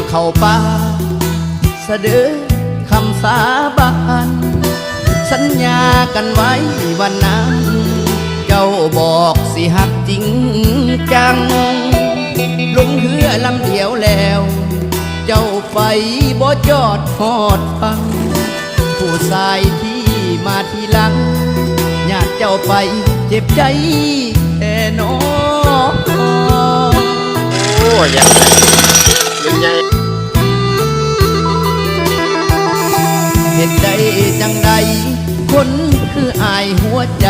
เข้าป่าสะเดือคำสาบานสัญญากันไว้วันนั้นเจ้าบอกสิหักจริงจังลงเรือลำเดียวแล้วเจ้าไปบ่จอดหอดฟังผู้ชายที่มาทีหลังญาติเจ้าไปเจ็บใจแน่นอนโอ้ยยังไงเหตุใดจังใดคนคืออายหัวใจ